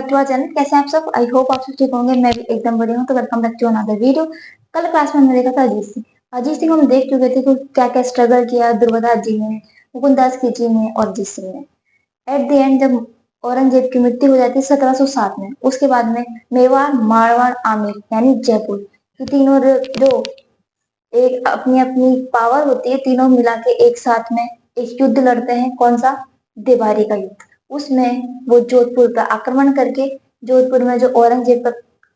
To our channel. कैसे हैं आप सब? आई होप आप सब ठीक होंगे। मैं भी एकदम बढ़िया हूँ। तो welcome back to another video. कल क्लास में हमने देखा था अजीत सिंह। अजीत सिंह हम देख चुके थे कि क्या क्या स्ट्रगल किया दुर्गादास जी ने, मुकुंदास की जी ने और अजीत सिंह ने। एट द एंड जब औरंगजेब की मृत्यु हो जाती है 1707 में, उसके बाद में मेवाड़, मारवाड़, आमेर यानी जयपुर, ये तीनों जो एक अपनी अपनी पावर होती है, तीनों मिला के एक साथ में एक युद्ध लड़ते हैं। कौन सा? देवारी का युद्ध। उसमें वो जोधपुर पर आक्रमण करके जोधपुर में जो औरंगजेब का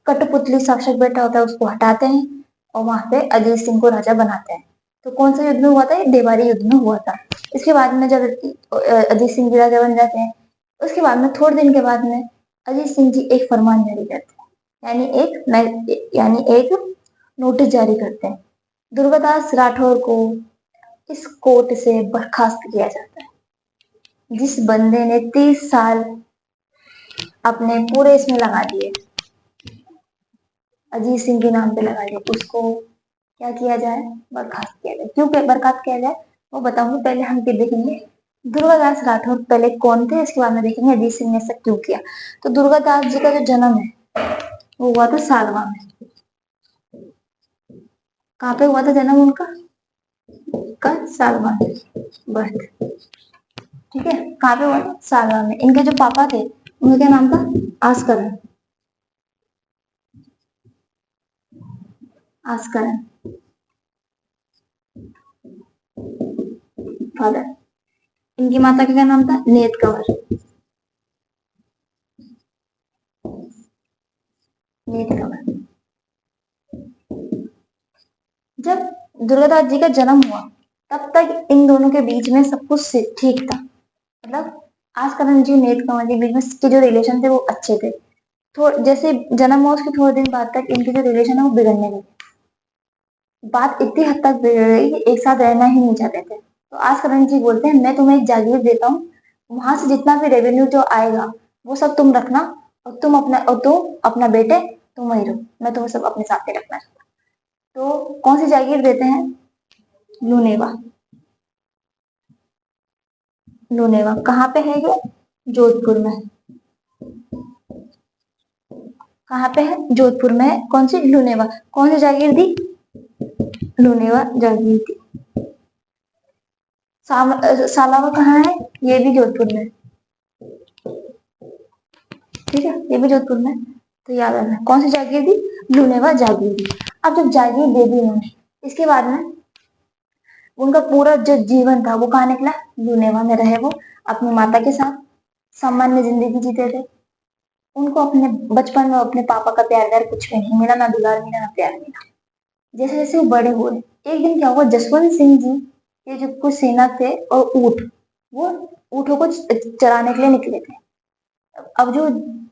कठपुतली शासक बैठा होता है उसको हटाते हैं और वहां पे अजीत सिंह को राजा बनाते हैं। तो कौन सा युद्ध में हुआ था? ये देवारी युद्ध में हुआ था। इसके बाद में जब अजीत सिंह जी राजा बन जाते हैं, उसके बाद में थोड़े दिन के बाद में अजीत सिंह जी एक फरमान जारी करते हैं, यानी एक नोटिस जारी करते हैं। दुर्गादास राठौर को इस कोर्ट से बर्खास्त किया जाता है। जिस बंदे ने 30 साल अपने पूरे इसमें लगा दिए, अजीत सिंह के नाम पे लगा दिए, उसको क्या किया जाए? बर्खास्त किया जाए। क्यों बर्खास्त किया जाए वो बताऊंगी। पहले हम ये देखेंगे दुर्गादास राठौर पहले कौन थे, इसके बाद में देखेंगे अजीत सिंह ने ऐसा क्यों किया। तो दुर्गादास जी का जो जन्म है वो हुआ था सालवा में। कहाँ पे हुआ था जन्म उनका? सालवा में बर्थ। ठीक है, कहाँ पे हुआ था? सालवा में। इनके जो पापा थे उनका क्या नाम था? आस्करण। आस्करण फादर। इनकी माता का क्या नाम था? नेत कंवर। नेत कंवर। जब दुर्गादास जी का जन्म हुआ तब तक इन दोनों के बीच में सब कुछ ठीक था। मतलब आस्करण जी, नेत कंवर जी बीच में के जो रिलेशन थे वो अच्छे थे। जैसे जन्म हुआ उसके थोड़े दिन बाद तक इनके जो रिलेशन है वो बिगड़ने लगे। बात इतनी हद तक बिगड़ गई कि एक साथ रहना ही नहीं चाहते थे। तो आस्करण जी बोलते हैं मैं तुम्हें एक जागीर देता हूँ, वहां से जितना भी रेवेन्यू जो आएगा वो सब तुम रखना, और तुम अपना बेटे तुम वही रहो, मैं तुम्हें सब अपने साथ ही रखना चाहता हूँ। तो कौन सी जागीर देते हैं? लूनेवा। लूनेवा कहाँ पे है ये? जोधपुर में। कहाँ पे है? जोधपुर में है। कौन सी? लूनेवा। कौन सी जागीर दी? लूनेवा जागीर दी। सालावा कहाँ है? ये भी जोधपुर में। ठीक है, ये भी जोधपुर में। तो याद रखना कौन सी जागीर दी? लूनेवा जागीर दी। अब जब जागीर दे दी उन्होंने, इसके बाद में उनका पूरा जो जीवन था वो कहाँ निकला? लूनेवा में रहे वो अपनी माता के साथ सामान्य जिंदगी जीते थे। उनको अपने बचपन में अपने पापा का प्यार व्यार कुछ भी नहीं मिला, ना दुलार मिला ना प्यार मिला। जैसे जैसे वो बड़े हुए, एक दिन क्या हुआ, जसवंत सिंह जी के जो कुछ सेना थे और ऊंट, वो ऊँटों को चराने के लिए निकले थे। अब जो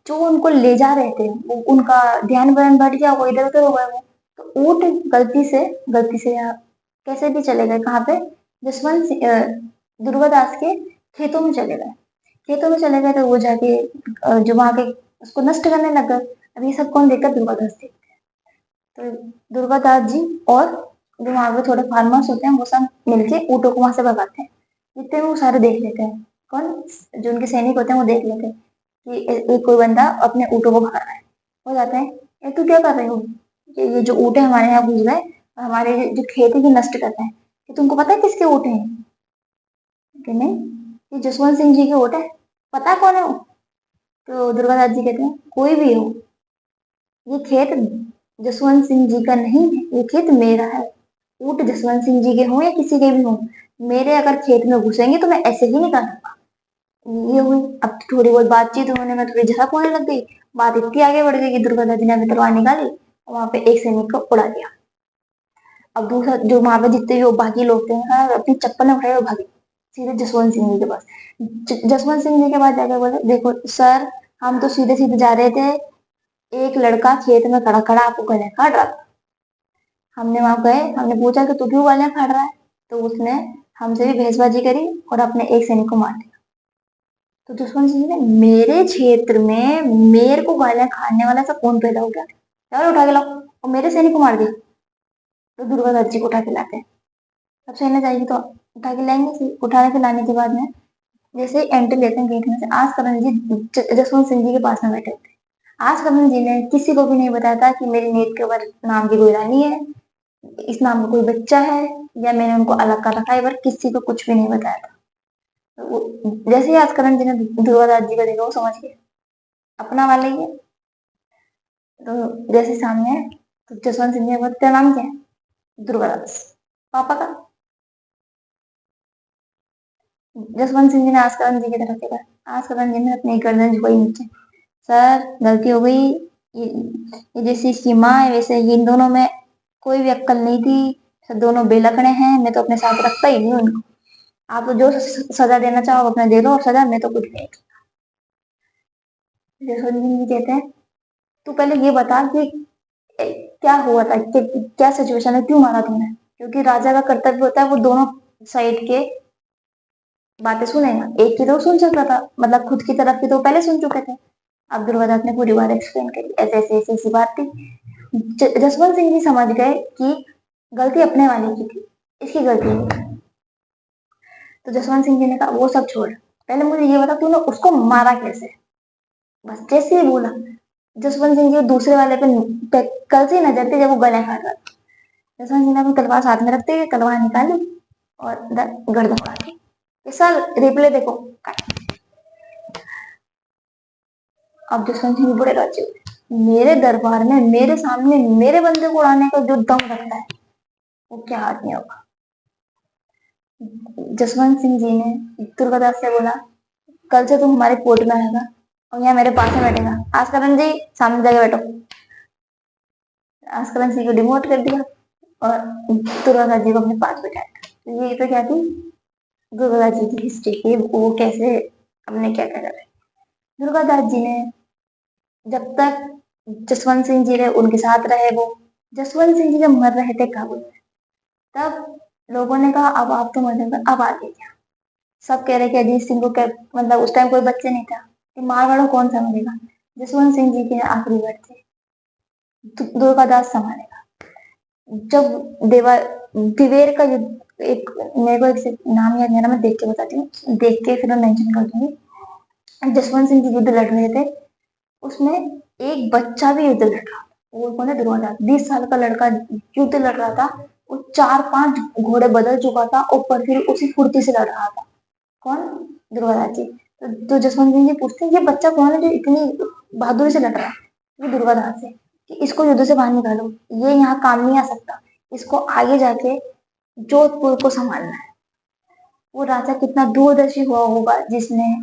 जो उनको ले जा रहे थे वो उनका ध्यान वर्ण बढ़ गया, वो इधर उधर हो गए। वो तो ऊँट गलती से या कैसे भी चले गए कहाँ पे? दुर्गादास के खेतों में चले गए। खेतों में चले गए तो वो जाके जो वहां के उसको नष्ट करने लग गए। अब ये सब कौन देखता? दुर्गादास देखते। तो दुर्गादास जी और जो वहां पे थोड़े फार्मर्स होते हैं वो सब मिलके ऊँटों को वहां से भगाते हैं। जितने भी वो सारे देख लेते हैं, कौन? जो उनके सैनिक होते हैं वो देख लेते हैं कि एक कोई बंदा अपने ऊँटों को भगा रहा है। हो जाता है, ये तू क्या कर रहे हो? ये जो ऊँट है हमारे यहाँ घुस गए और हमारे जो खेत है ये नष्ट कर रहे हैं। कि तुमको पता है किसके ऊँट हैं? कि नहीं, ये जसवंत सिंह जी के ऊँट है। पता कौन है वो? तो दुर्गादास जी कहते हैं कोई भी हो, ये खेत जसवंत सिंह जी का नहीं है, ये खेत मेरा है। ऊँट जसवंत सिंह जी के हों या किसी के भी हों, मेरे अगर खेत में घुसेंगे तो मैं ऐसे ही निकाल दूंगा। ये हुई। अब थोड़ी बहुत बातचीत होने में थोड़ी झड़प होने लग गई। बात इतनी आगे बढ़ गई कि दुर्गादास जी ने अपनी तलवार निकाली और वहां पे एक सैनिक को उड़ा दिया। अब दूसरा जो वहां पे जितने भी बाकी लोग थे, हाँ, अपनी चप्पल में उठाए और भागे सीधे जसवंत सिंह जी के पास। जसवंत सिंह जी के पास जाके बोले देखो सर, हम तो सीधे सीधे जा रहे थे, एक लड़का खेत में खड़ा खड़ा आपको गले काट रहा था। हमने वहां गए, हमने पूछा कि तू क्यों गालियां काट रहा है? तो उसने हमसे भी बहसबाजी करी और अपने एक सैनिक को मार दिया। तो दुश्मन जी ने मेरे क्षेत्र में मेरे को गालियां खाने वाला सा कौन पैदा हो गया? चलो उठा के लाओ, और मेरे सैनिक को मार दिया। तो दुर्गा जी को उठा के लाते हैं। अब सेना जाएगी तो उठा के लाएंगे। उठाने के लाने के बाद में जैसे एंट्री लेते हैं गेट में से, आज करण जी जसवंत सिंह जी के पास में बैठे थे। आज करण जी ने किसी को भी नहीं बताया था कि मेरी नीत केवल नाम की कोई रानी है, इस नाम का कोई बच्चा है, या मैंने उनको अलग कर रखा है, पर किसी को कुछ भी नहीं बताया था। जैसे ही आज करण जी ने ध्रुवदास जी को देखा, वो समझ गए अपना वाला ही है। तो जैसे सामने है, तो जसवंत सिंह जी का तेरा नाम क्या है? ध्रुवदास। पापा का? जसवंत सिंह जी ने आस्करण जी की तरफ देखा। आस्करण जी ने अपनी गर्दन झुकाई नीचे। सर, गलती हो गई। ये जैसी इसकी माँ है, वैसे इन दोनों में कोई भी अक्कल नहीं थी। सर, दोनों बेलकड़े हैं, मैं तो अपने साथ रखता ही नहीं उनको। आप तो जो सजा देना चाहो अपने दे दो, और सजा मैं तो कुछ नहीं। जसवंत सिंह जी कहते हैं, तू पहले ये बता कि क्या हुआ था, क्या सिचुएशन है, क्यों मारा तुमने? क्योंकि राजा का कर्तव्य होता है वो दोनों साइड के बातें सुनेगा। एक की तो सुन सकता था, मतलब खुद की तरफ की तो पहले सुन चुके थे। अब दुर्वादास ने पूरी बात एक्सप्लेन करी, ऐसे ऐसे ऐसी ऐसी बात थी। जसवंत सिंह जी समझ गए कि गलती अपने वाले की थी, इसकी गलती नहीं। तो जसवंत सिंह जी ने कहा, वो सब छोड़, पहले मुझे ये बता तूने उसको मारा कैसे? बस जैसे ही बोला, जसवंत सिंह जी दूसरे वाले पे कल से नजर थी जब वो गले काट रहा था। जसवंत सिंह ने अपनी तलवार साथ में रखते हुए तलवार निकाली और गर्दन काट दी। ये सर रिप्ले देखो। अब जसवंत सिंह बड़े राजे हुए, मेरे दरबार में मेरे सामने मेरे बंदे को उड़ाने का जो दम रखता है, वो क्या आदमी होगा? जसवंत सिंह जी ने दुर्गादास से बोला, कल से तुम हमारे कोर्ट में आएगा और यहाँ मेरे पास में बैठेगा। आस्करण जी सामने जाके बैठो। आस्करण सिंह को डिमोट कर दिया और दुर्गादास जी को अपने पास बैठाया। तो ये तो क्या थी दुर्गादास जी की हिस्ट्री की, वो कैसे हमने क्या क्या करा। दुर्गादास जी ने जब तक जसवंत सिंह जी ने उनके साथ रहे, वो जसवंत सिंह जी जब मर रहे थे काबुल में, तब लोगों ने कहा अब आप तो मर गए, अब आगे क्या? सब कह रहे कि अजीत सिंह को क्या, मतलब उस टाइम कोई बच्चे नहीं था कि मारवाड़ों कौन सा मरेगा। जसवंत सिंह जी के आखिरी वर्ड थे, दुर्गादास संभालेगा। जब दिवेर का युद्ध, एक मेरे को एक नाम याद नहीं आ रहा, मैं देख के बताती हूँ, देख के फिर मैं मेंशन कर दूंगी। जसवंत सिंह जी युद्ध लड़ रहे थे, उसमें एक बच्चा भी युद्ध लड़ रहा था। वो कौन है? दुर्वादास। 20 साल का लड़का युद्ध लड़ रहा था। वो 4-5 घोड़े बदल चुका था, ऊपर फिर उसी फुर्ती से लड़ रहा था। कौन? दुर्वादास जी। तो जसवंत सिंह जी पूछते हैं, ये बच्चा कौन है जो इतनी बहादुरी से लड़ रहा है? ये दुर्वादास है। कि इसको युद्ध से बाहर निकालो, ये यहाँ काम नहीं आ सकता, इसको आगे जाके जोधपुर को संभालना है। वो राजा कितना दूरदर्शी हुआ होगा जिसने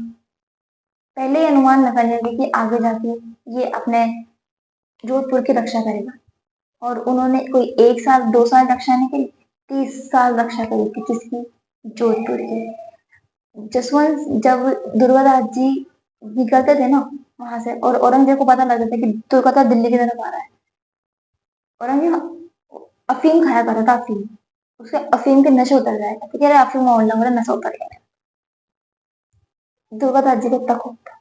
पहले ही अनुमान लगा लिया कि आगे जाके ये अपने जोधपुर की रक्षा करेगा। और उन्होंने कोई 1 साल 2 साल रक्षा नहीं करी, 30 साल रक्षा करी थी। किसकी? जोधपुर की। जसवंत जब दुर्गादास जी निकलते थे ना वहां से, और औरंगजेब को पता लग जाता कि दुर्गादास दिल्ली की तरफ आ रहा है, औरंगजेब अफीम खाया करता था, अफीम। उसके अफीम के नशे उतर जाएगा, तो कह रहे अफीम और लग रहा, नशा उतर गया। दुर्गादास जी को तक होता,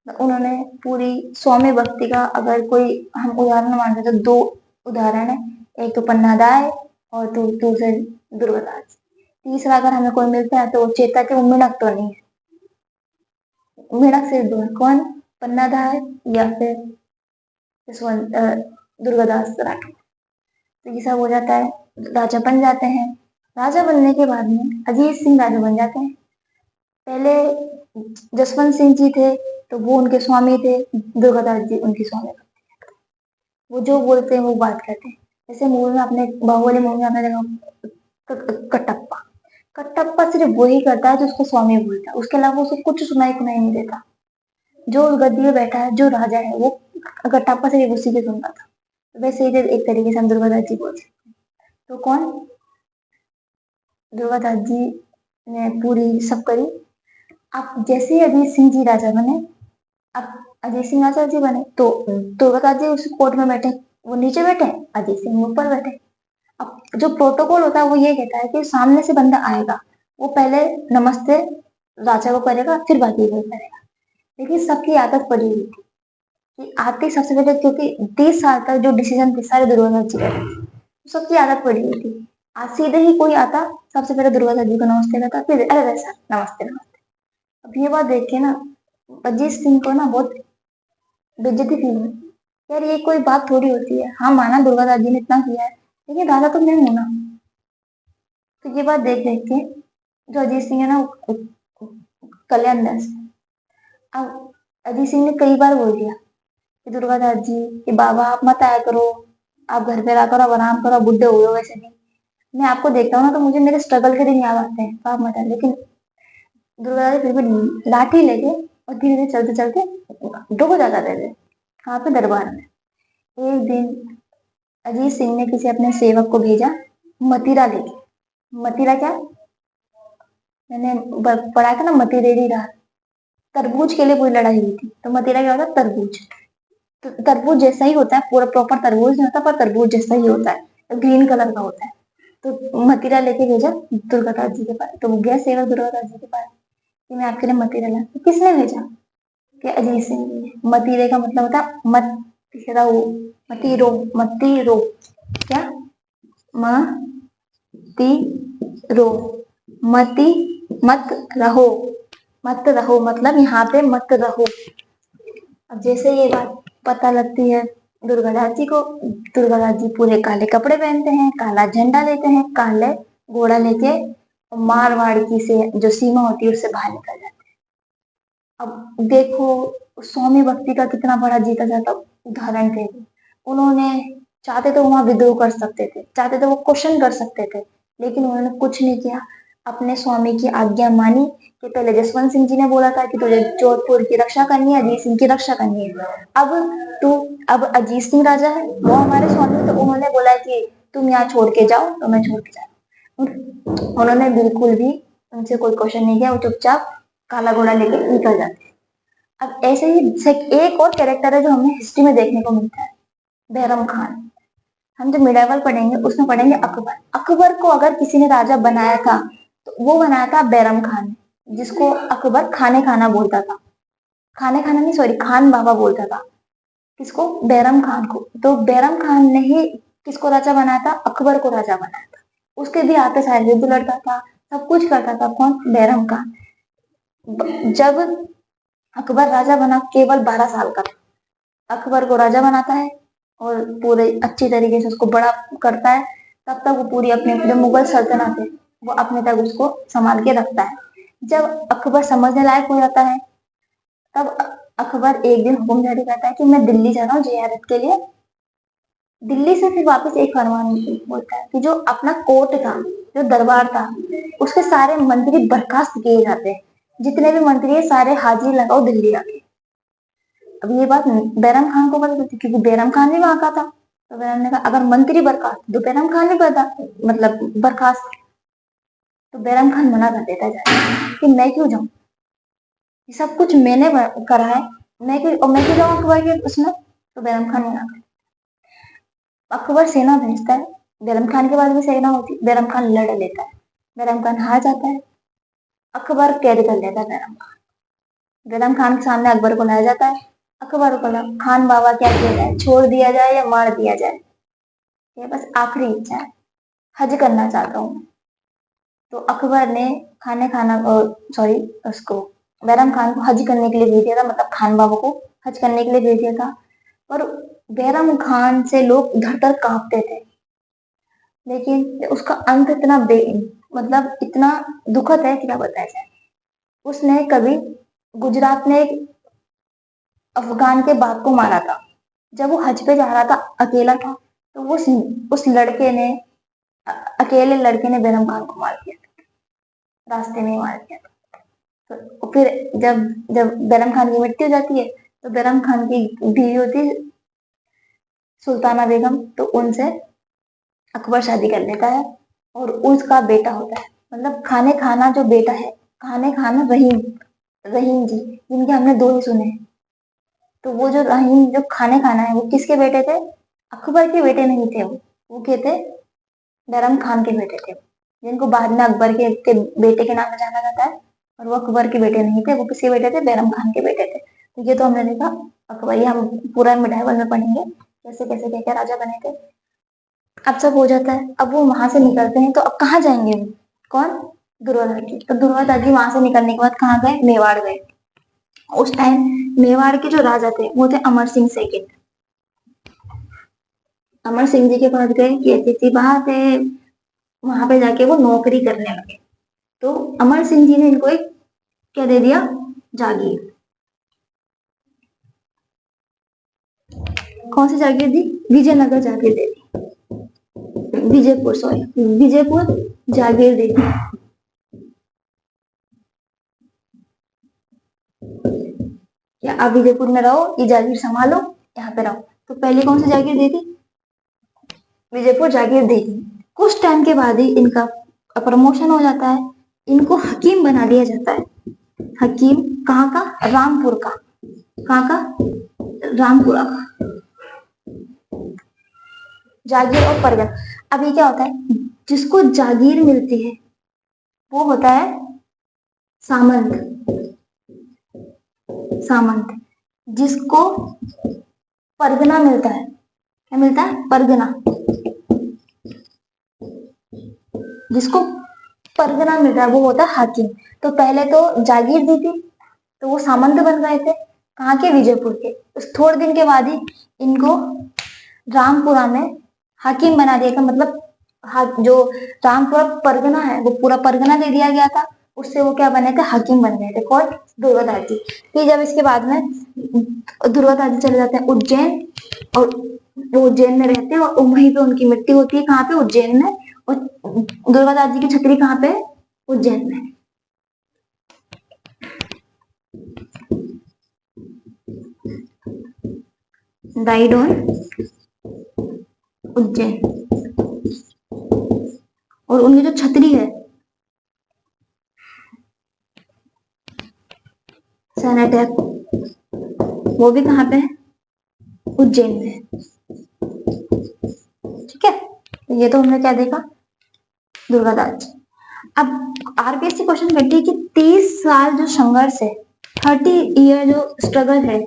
तो उन्होंने पूरी स्वामी भक्ति का अगर कोई हम उदाहरण मानते तो 2 उदाहरण है। एक तो पन्नादाय और दूसरे दुर्गादास। तीसरा अगर हमें कोई मिलता है तो वो चेता के, वो मिणक तो नहीं है, मिणक से 2 है। कौन? पन्नादाय या फिर दुर्गादास राठौर। तो ये सब हो जाता है, राजा बन जाते हैं। राजा बनने के बाद में अजीत सिंह राजा बन जाते हैं। पहले जसवंत सिंह जी थे तो वो उनके स्वामी थे, दुर्गादास जी उनकी स्वामी। वो जो बोलते हैं वो बात करते हैं। जैसे मूवी में अपने बाहुबली मूवी में आपने देखा कटप्पा, कटप्पा सिर्फ वही करता है जो उसको स्वामी बोलता है, उसके अलावा उसे कुछ सुनाई कुनाई नहीं देता। जो उस गद्दी में बैठा है, जो राजा है, वो कटप्पा सिर्फ उसी की सुनता था। वैसे ही एक तरीके से हम दुर्गादास जी बोल सकते हैं। तो कौन? दुर्गादास जी ने पूरी सब करी। अब जैसे ही अजीत सिंह जी राजा बने, अब अजीत सिंह राजा जी बने तो दुर्गादास जी उस कोर्ट में बैठे, वो नीचे बैठे, अजीत सिंह ऊपर बैठे। अब जो प्रोटोकॉल होता है वो ये कहता है कि सामने से बंदा आएगा, वो पहले नमस्ते राजा को करेगा, फिर बाकी को करेगा। लेकिन सबकी आदत पड़ी हुई थी कि आते सबसे पहले, क्योंकि 30 साल तक जो डिसीजन थे सारे दुर्गादास जी कर रहे थे, तो सबकी आदत पड़ी हुई थी। आज सीधे ही कोई आता, सबसे पहले दुर्गादास जी को नमस्ते करता, फिर अरे सर नमस्ते नमस्ते। अब ये बात देख के ना अजीत सिंह को ना बहुत बेइज्जती फील हुई। यार ये कोई बात थोड़ी होती है। हाँ माना दुर्गा दादी ने इतना किया है, लेकिन राजा तो मैं हूं ना। तो ये बात देख देख के जो अजीत सिंह है ना कल्याण दास, अब अजीत सिंह ने कई बार बोल दिया कि दुर्गा दादी कि बाबा आप मत आया करो, आप घर पे रहा करो, आप आराम करो, आप बुढ़े हुए हो वैसे भी। मैं आपको देखता हूँ ना तो मुझे मेरे स्ट्रगल के दिन याद आते हैं, तो आप मत आए। लेकिन दुर्गा दादी फिर भी लाठी लेके और धीरे धीरे चलते चलते डूब जाता थे वहां पे दरबार में। एक दिन अजीत सिंह ने किसी अपने सेवक को भेजा मदिरा लेके। मदिरा क्या, मैंने पढ़ा था ना, मतीरेरी रहा। तरबूज के लिए पूरी लड़ाई हुई थी। तो मदिरा क्या होता है, तरबूज। तो तरबूज जैसा ही होता है, पूरा प्रॉपर तरबूज नहीं होता पर तरबूज जैसा ही होता है, ग्रीन कलर का होता है। तो मदिरा लेके भेजा दुर्गादास जी के पास। तो वो गया सेवक दुर्गादास जी के पास कि मैं आपके लिए मदिरा ला। तो किसने भेजा, कि अजीत सिंह जी ने। मतीरे का मतलब होता है मत रहो, मतीरो, मतीरो क्या, मती रो, मती मत रहो, मत रहो मतलब यहाँ पे मत रहो। अब जैसे ये बात पता लगती है दुर्गादास जी को, दुर्गादास जी पूरे काले कपड़े पहनते हैं, काला झंडा लेते हैं, काले घोड़ा लेके मारवाड़ की से जो सीमा होती है उससे बाहर निकल जाते हैं। अब देखो स्वामी भक्ति का कितना बड़ा जीता जाता उदाहरण थे। उन्होंने चाहते तो वहां विद्रोह कर सकते थे, चाहते तो वो क्वेश्चन कर सकते थे, लेकिन उन्होंने कुछ नहीं किया। अपने स्वामी की आज्ञा मानी कि पहले जसवंत सिंह जी ने बोला था कि तुझे जोधपुर की रक्षा करनी है, अजीत सिंह की रक्षा करनी है। अब तू, अब अजीत सिंह राजा है, वो हमारे स्वामी, तो उन्होंने बोला कि तुम यहाँ छोड़ के जाओ, तो मैं छोड़ के जाऊँ। उन्होंने बिल्कुल भी उनसे कोई क्वेश्चन नहीं किया, वो चुपचाप काला घोड़ा लेके निकल जाते। अब ऐसे ही एक और कैरेक्टर है जो हमें हिस्ट्री में देखने को मिलता है, बैरम खान। हम जब मिडाइवल पढ़ेंगे उसमें पढ़ेंगे अकबर। अकबर को अगर किसी ने राजा बनाया था तो वो बनाया था बैरम खान ने, जिसको अकबर खाने खाना बोलता था। खाने खाना नहीं, सॉरी, खान बाबा बोलता था। किसको, बैरम खान को। तो बैरम खान ने ही किसको राजा बनाया था, अकबर को राजा बनाया था। उसके भी आते सारे युद्ध लड़ता था, सब कुछ करता था। कौन, बैरम खान। जब अकबर राजा बना केवल 12 साल का था, अकबर को राजा बनाता है और पूरे अच्छी तरीके से उसको बड़ा करता है। तब तक वो पूरी अपने जो मुगल सल्तनत है वो अपने तक उसको संभाल के रखता है। जब अकबर समझने लायक हो जाता है तब अकबर एक दिन हुक्म जारी करता है कि मैं दिल्ली जा रहा हूँ जियारत के लिए। दिल्ली से फिर वापस एक फरमान होता है कि जो अपना कोर्ट था, जो दरबार था, उसके सारे मंत्री बर्खास्त किए जाते हैं। जितने भी मंत्री है सारे हाजिरी लगाओ दिल्ली आके। अब ये बात बैरम खान को पता थी क्योंकि बैरम खान भी वहां का था। तो बैरम ने कहा अगर मंत्री बर्खास्त तो बैरम खान भी पता, मतलब बर्खास्त। तो बैरम खान मना कर देता है कि मैं क्यों जाऊं, ये सब कुछ मैंने करा है, मैं क्यों जाऊं अकबर के उसमें। तो बैरम खान मना कर, अकबर सेना भेजता है। बैरम खान के पास भी सेना होती, बैरम खान लड़ लेता है, बैरम खान हार जाता है। अकबर कैद कर लेता है बैरम खान। बैरम खान के सामने अकबर को लाया जाता है। अकबर को खान बाबा क्या किया जाए, छोड़ दिया जाए या मार दिया जाए, ये बस आखिरी इच्छा है, हज करना चाहता हूँ। तो अकबर ने खाने खाना, सॉरी, उसको बैरम खान को हज करने के लिए भेज दिया था, मतलब खान बाबा को हज करने के लिए भेज दिया था। पर बैरम खान से लोग धर धर कांपते थे। लेकिन उसका अंत इतना मतलब इतना दुखद है कि क्या बताया जाए। उसने कभी गुजरात में एक अफगान के बाप को मारा था। जब वो हज पे जा रहा था, अकेला था, तो वो उस लड़के ने, अकेले लड़के ने बैरम खान को मार दिया, रास्ते में ही मार दिया। तो फिर जब जब बैरम खान की मृत्यु हो जाती है तो बैरम खान की बीवी होती है सुल्ताना बेगम, तो उनसे अकबर शादी कर लेता है और उसका बेटा होता है, मतलब खाने खाना जो बेटा है, खाने खाना रहीम, रहीम जी, जिनके हमने दो ही सुने हैं। तो वो जो रहीम जो खाने खाना है वो किसके बेटे थे, अकबर के बेटे नहीं थे। वो क्या थे, बैरम खान के बेटे थे, जिनको बाद में अकबर के बेटे के नाम से जाना जाता है। और वो अकबर के बेटे नहीं थे, वो किसके बेटे थे, बैरम खान के बेटे थे। तो ये तो हमने देखा अकबर, ये हम पूरा मिडाइवल में पढ़ेंगे कैसे कैसे क्या क्या राजा बने थे। अब सब हो जाता है, अब वो वहां से निकलते हैं तो अब कहाँ जाएंगे वो, कौन, दुर्गादास जी। तो दुर्गादास जी वहां से निकलने के बाद कहाँ गए? मेवाड़ गए। उस टाइम मेवाड़ के जो राजा थे वो थे अमर सिंह सेकंड। अमर सिंह जी के पास गए कि ऐसी बात है, वहां पे जाके वो नौकरी करने लगे। तो अमर सिंह जी ने इनको एक क्या दे दिया? जागीर। कौन सी जागीर दी? विजयनगर जागीर दे दी, विजयपुर, सॉरी विजयपुर जागीर दे दी। या आप विजयपुर में रहो, ये जागीर संभालो, यहाँ पे रहो। तो पहले कौन सी जागीर दी थी? विजयपुर जागीर दी थी। कुछ टाइम के बाद ही इनका प्रमोशन हो जाता है, इनको हकीम बना दिया जाता है। हकीम कहाँ का? रामपुर का। कहाँ का? रामपुरा का। जागीर और परगना, अभी क्या होता है, जिसको जागीर मिलती है वो होता है सामंत। सामंत। जिसको परगना मिलता है, क्या मिलता है? परगना। जिसको परगना मिल रहा है वो होता है हाकिम। तो पहले तो जागीर दी थी तो वो सामंत बन गए थे, कहाँ के? विजयपुर के। उस थोड़े दिन के बाद ही इनको रामपुरा में हाकिम बना दिया था। मतलब जो रामपुरा परगना है वो पूरा परगना दे दिया गया था, उससे वो क्या बने थे? हाकिम बन गए थे। कौन? दुर्गादास जी। फिर जब इसके बाद में दुर्गादास जी चले जाते हैं उज्जैन, और वो उज्जैन में रहते हैं और वहीं पे उनकी मृत्यु होती है। कहाँ पे? उज्जैन में। और दुर्गादास जी की छतरी कहाँ पे है? उज्जैन में। Died on Ujjain. और उनकी जो छतरी है सन अटैक, वो भी कहाँ पे है? उज्जैन में। ठीक है, ये तो हमने क्या देखा? दुर्गादास जी। अब आरपीएससी क्वेश्चन करती है कि 30 साल जो संघर्ष है, 30 ईयर जो स्ट्रगल है,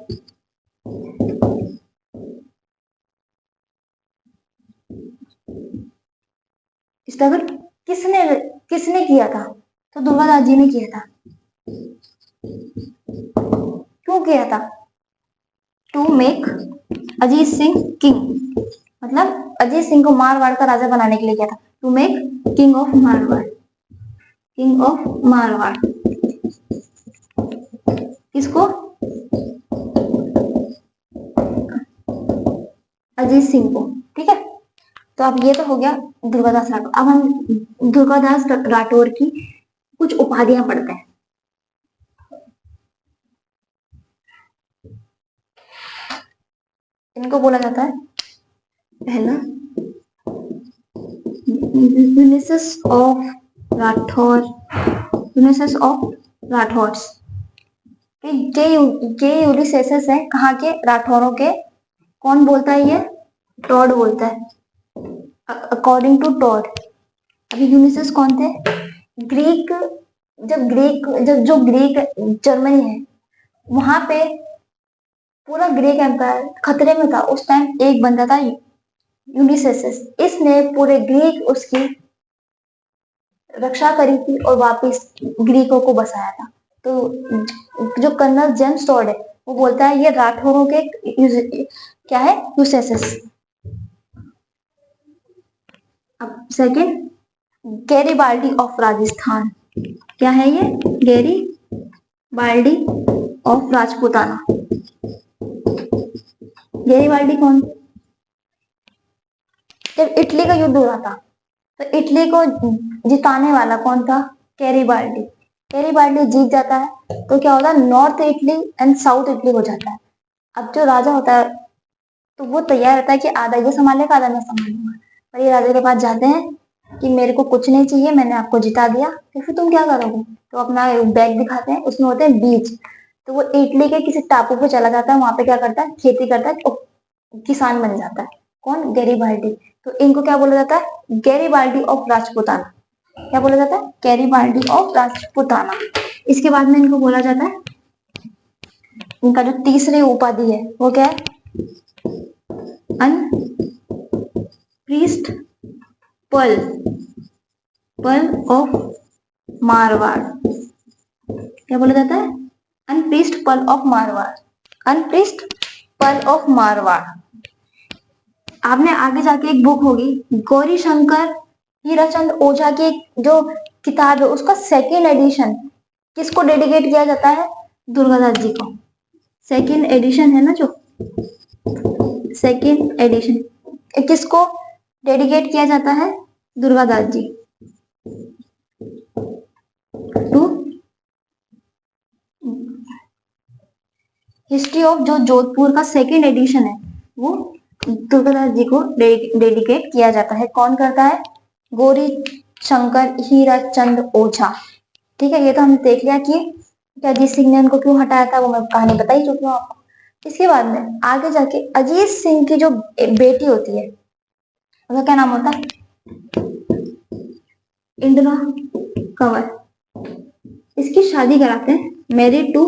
स्ट्रगल किसने किसने किया था? तो दुर्गादास जी ने किया था। क्यों किया था? To make Ajit Singh king, मतलब अजीत सिंह को मारवाड़ का राजा बनाने के लिए किया था। To make king of Marwar, king of Marwar. किसको? अजीत सिंह को। ठीक है, तो अब ये तो हो गया दुर्गादास राठौर। अब हम दुर्गादास राठौर की कुछ उपाधियां पढ़ते हैं। इनको बोला जाता है, पहला यूनिसेस ऑफ राठौर, यूनिसेस ऑफ राठौर्स। ये यूनिसेस है कहाँ के? राठौरों के। कौन बोलता है ये? टॉड बोलता है, अकॉर्डिंग टू टॉड। अभी यूनिसेस कौन थे? ग्रीक। जब जो ग्रीक जर्मनी है वहां पे पूरा ग्रीक एम्पायर खतरे में था। उस टाइम एक बंदा था यूनिसेस, इसने पूरे ग्रीक उसकी रक्षा करी थी और वापस ग्रीकों को बसाया था। तो जो कर्नल जेम्स टॉड है वो बोलता है ये राठौरों के क्या है? यूसेसेस। अब सेकंड, गैरीबाल्डी ऑफ राजस्थान। क्या है ये? Garibaldi of Rajputana. गैरीबाल्डी कौन? जब इटली का युद्ध हुआ था तो इटली को जिताने वाला कौन था? गैरीबाल्डी। गैरीबाल्डी जीत जाता है तो क्या होता है? North Italy and south Italy हो जाता है। अब जो राजा होता है तो वो तैयार रहता है कि आधा ये संभालेगा, आधा मैं संभालूंगा। पर ये राजा के पास जाते हैं कि मेरे को कुछ नहीं चाहिए, मैंने आपको जिता दिया, तो फिर तुम क्या करोगे? तो अपना बैग दिखाते हैं, उसमें होते हैं बीज। तो वो इटली के किसी टापू पे चला जाता है, वहां पे क्या करता है? खेती करता है, किसान बन जाता है। कौन? गैरीबाल्डी। तो इनको क्या बोला जाता है? Garibaldi of Rajputana. क्या बोला जाता है? Garibaldi of Rajputana. इसके बाद में इनको बोला जाता है, इनका जो तीसरी उपाधि है वो क्या है? Unpierced pearl, pearl of Marwar, क्या बोला जाता है? Unpierced pearl of Marwar, unpierced pearl of Marwar. आपने आगे जाके एक बुक होगी गौरी शंकर हीराचंद ओझा की जो किताब है उसका सेकेंड एडिशन किसको डेडिकेट किया जाता है? दुर्गादास जी को। सेकेंड एडिशन है ना जो, सेकेंड एडिशन किसको डेडिकेट किया जाता है? दुर्गादास जी टू हिस्ट्री ऑफ, जो जोधपुर का सेकेंड एडिशन है वो दुर्गादास जी को डेडिकेट किया जाता है। कौन करता है? गौरी शंकर हीराचंद ओझा। ठीक है, ये तो हमने देख लिया कि अजीत सिंह ने उनको क्यों हटाया था, वो मैं कहानी बता ही चुकी हूँ आपको। इसके बाद में आगे जाके अजीत सिंह की जो बेटी होती है उसका क्या नाम होता है? इंदिरा कंवर। इसकी शादी कराते हैं married to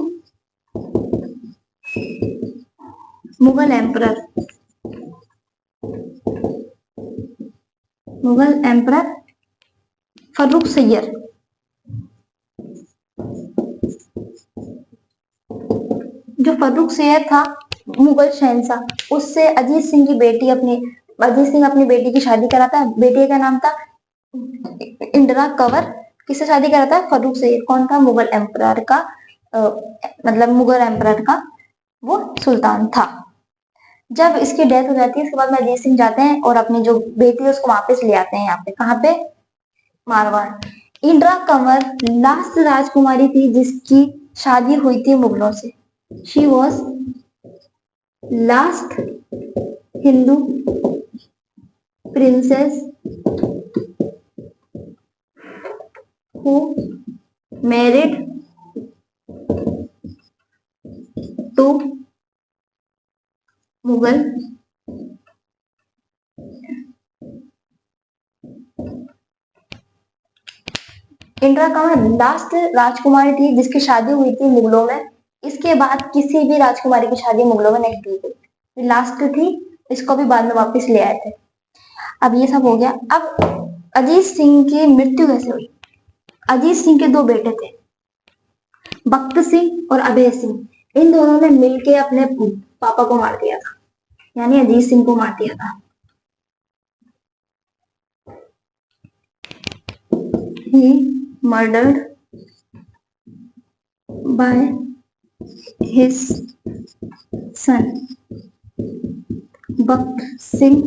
Mughal emperor, Mughal emperor Farrukh Sayyid. जो फर्रुख सैयद था मुगल शहंशाह, उससे अजीत सिंह की बेटी अजीत सिंह अपनी बेटी की शादी कराता है। बेटी का नाम था इंदिरा कंवर। किससे शादी कराता है? फर्रुख सैयद। कौन था? मुगल एम्परर का मतलब मुगल एम्परर का वो सुल्तान था। जब इसकी डेथ हो जाती है उसके बाद में अजीत सिंह जाते हैं और अपनी जो बेटी है उसको वापस ले आते हैं यहाँ पे। कहाँ पे? मारवाड़। इंदिरा कंवर लास्ट राजकुमारी थी जिसकी शादी हुई थी मुगलों से। She was last Hindu princess who married to Mughal Indira Kanwar last राजकुमारी थी जिसकी शादी हुई थी मुगलों में। इसके बाद किसी भी राजकुमारी की शादी मुगलों में नहीं की गई, लास्ट थी। इसको भी बाद में वापस ले आए थे। अब ये सब हो गया। अब अजीत सिंह की मृत्यु कैसे हुई? अजीत सिंह के दो बेटे थे, बख्त सिंह और अभय सिंह। इन दोनों ने मिलके अपने पापा को मार दिया था, यानी अजीत सिंह को मार दिया था। He murdered by his son Bakht Singh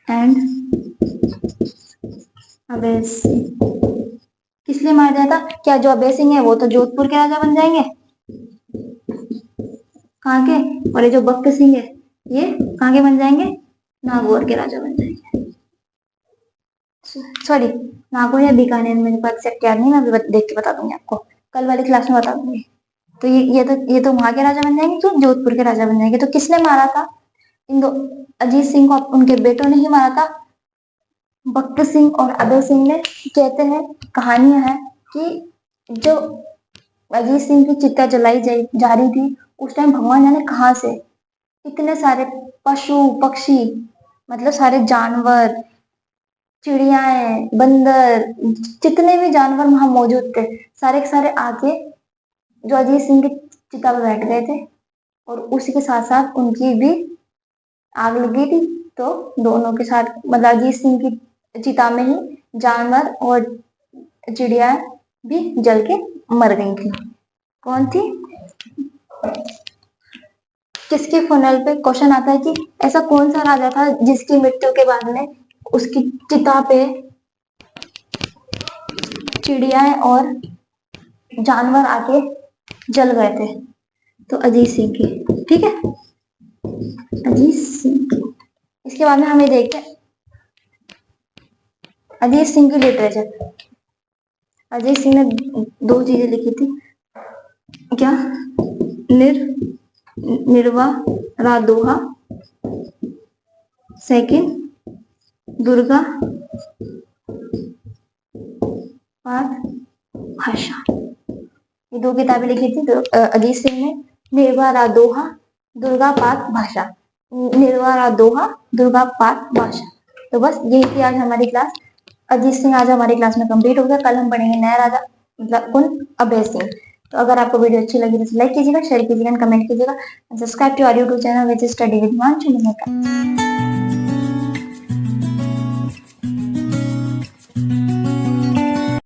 and Abhay Singh. किस लिए मार दिया था? क्या जो अभय सिंह है वो तो जोधपुर के राजा बन जाएंगे, कहाँ के? और ये जो बख्त सिंह है ये कहाँ के बन जाएंगे? नागौर के राजा बन जाएंगे। सॉरी, नागौर या बीकानेर, मेरे पास एग्जैक्ट याद नहीं, मैं देख के बता दूंगी आपको, कल वाली क्लास में बता दूंगी। तो ये तो वहां के राजा बन जाएंगे, तो जोधपुर के राजा बन जाएंगे। तो किसने मारा था इन दो? अजीत सिंह को उनके बेटों ने ही मारा था, बख्त सिंह और अभय सिंह ने। कहते हैं, कहानियां हैं कि जो अजीत सिंह की चिता जलाई जा रही थी उस टाइम भगवान जाने कहाँ से इतने सारे पशु पक्षी, मतलब सारे जानवर, चिड़ियाएं, बंदर, जितने भी जानवर वहां मौजूद थे सारे के सारे आके जो अजीत सिंह की चिता पर बैठ गए थे, और उसी के साथ साथ उनकी भी आग लगी थी। तो दोनों के साथ मतलब अजीत सिंह की चिता में ही जानवर और चिड़िया भी जल के मर गई थी। कौन थी? किसके फनल पे क्वेश्चन आता है कि ऐसा कौन सा राजा था जिसकी मृत्यु के बाद में उसकी चिता पे चिड़ियाएं और जानवर आके जल गए थे? तो अजीत सिंह की। ठीक है, अजीत सिंह की। इसके बाद में हमें देखते हैं अजीत सिंह की लिटरेचर। अजीत सिंह ने दो चीजें लिखी थी, क्या? निर्वारा दोहा, सेकंड दुर्गा पाठ भाषा। ये दो किताबें लिखी थी अजीत सिंह ने, निर्वारा दोहा, दुर्गा पाठ भाषा। निर्वारा दोहा, दुर्गा पाठ भाषा। तो बस यही थी आज हमारी क्लास। अजीत सिंह आज हमारी क्लास में कंप्लीट हो गया। कल हम पढ़ेंगे नया राजा मतलब कुन अभय सिंह। तो अगर आपको वीडियो अच्छी लगी तो लाइक कीजिएगा, शेयर कीजिएगा, कमेंट कीजिएगा, subscribe to our YouTube channel which is study with Himanshu.